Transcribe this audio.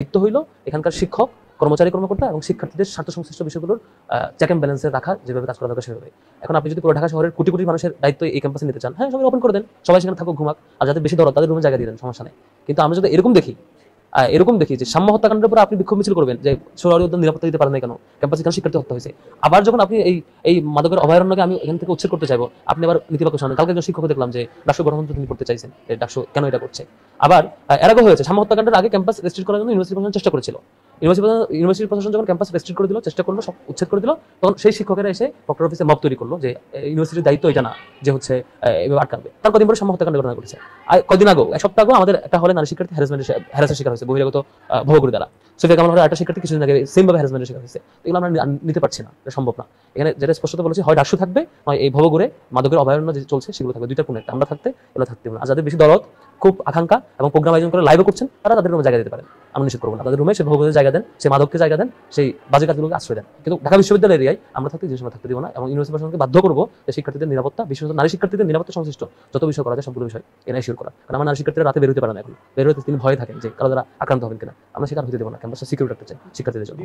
দায়িত্ব হইল এখানকার শিক্ষক, কর্মচারী, কর্মকর্তা এবং শিক্ষার্থীদের স্বার্থ সংশ্লিষ্ট বিষয়গুলোর চেক অ্যান্ড ব্যালেন্সে রাখা, যেভাবে কাজ করা দরকার সেভাবে। এখন আপনি যদি পুরো ঢাকা শহরের কোটি কোটি মানুষের দায়িত্ব এই ক্যাম্পাসে নিতে চান, হ্যাঁ, সবাই ওপেন করে দেন, সবাই সেখানে থাকুক, ঘুমাক, আর যাদের বেশি দরদ তাদের রুমে জায়গা দিয়ে দেন, সমস্যা নেই। কিন্তু আমরা যদি এরকম দেখি যে সাম্য হত্যাকাণ্ডের উপর আপনি বিক্ষোভ মিছিল করবেন যে সোহরাওয়ার্দী উদ্যান নিরাপত্তা দিতে পারেন না কেন, ক্যাম্পাসে কেন শিক্ষার্থী হত্যা হয়েছে, আবার যখন আপনি এই মাদকের অভয়ারণ্যকে আমি এখান থেকে উচ্ছেদ করতে চাইবো, আপনি আবার নীতিবাক্য শোনেন। কালকে একজন শিক্ষক দেখলাম যে ডাকসু গণতন্ত্র তিনি করতে চাইছেন, ডাকসু কেন এটা করছে। আবার এর আগে হয়েছে সাম্য হত্যাকাণ্ডের আগে ক্যাম্পাস রেস্ট্রিক্ট করার জন্য ইউনিভার্সিটি প্রশাসন চেষ্টা করেছিল। ইউনিভার্সিটি প্রশাসন যখন ক্যাম্পাস রেস্ট্রিক্ট করে দিল, চেষ্টা করলো, সব উচ্ছেদ করে দিল, তখন সেই শিক্ষকেরা এসে প্রক্টর অফিসে মব তৈরি করলো যে ইউনিভার্সিটির দায়িত্ব এটা না যে হচ্ছে এভাবে আটকাবে। তার কদিন পরে সাম্য হত্যাকাণ্ড ঘটনা ঘটেছে। কদিন আগেও, এক সপ্তাহ আগেও আমাদের একটা হলে নারী শিক্ষার্থী হ্যারাসের শিকার হয়েছে বহিরাগত ভবগুরু দ্বারা। সোফিয়া কামাল হলের একটা শিক্ষার্থী কিছুদিন আগে সেম ভাবে হ্যারাসমেন্টের শিকার হয়েছে। এগুলো আমরা নিতে পারছি না, এটা সম্ভব না। এখানে যেটা স্পষ্টত বলেছি, হয় ডাকসু থাকবে, নয় এই ভবগুরে মাদকের অভয়ারণ্য যে চলছে সেগুলো থাকবে, দুইটা কোন একটা। আমরা থাকতে এগুলো থাকতে হবে না। আর যাদের বেশি দরদ, খুব আকাঙ্ক্ষা এবং প্রোগ্রাম আয়োজন করে লাইভও করছেন, তারা তাদের রুমে জায়গা দিতে পারেন, আমরা নিষেধ করবো না। তাদের রুমে সে ভবগুলোতে জায়গা দেন, সেই মাদককে জায়গা দেন, সেই বাজে কাজগুলোকে আশ্রয় দেন। কিন্তু ঢাকা বিশ্ববিদ্যালয় এরিয়ায় আমরা থাকতে জিনিস থাকতে দিব না, এবং ইউনিভার্সিটি প্রশাসনকে বাধ্য করবো যে শিক্ষার্থীদের নিরাপত্তা, বিশেষত নারী শিক্ষার্থীদের নিরাপত্তা সংশ্লিষ্ট যত বিষয় করা যায় সবগুলো বিষয় এনে শিওর করা। কারণ আমার নারী শিক্ষার্থীরা রাতে বের হতে পারে না, এখন বের হতে তিনি ভয়ে থাকেন যে কারো দ্বারা আক্রান্ত হবেন কিনা। আমরা সেটা হতে দেবো না, ক্যাম্পাসটা সিকিউর রাখতে চাই শিক্ষার্থীদের জন্য।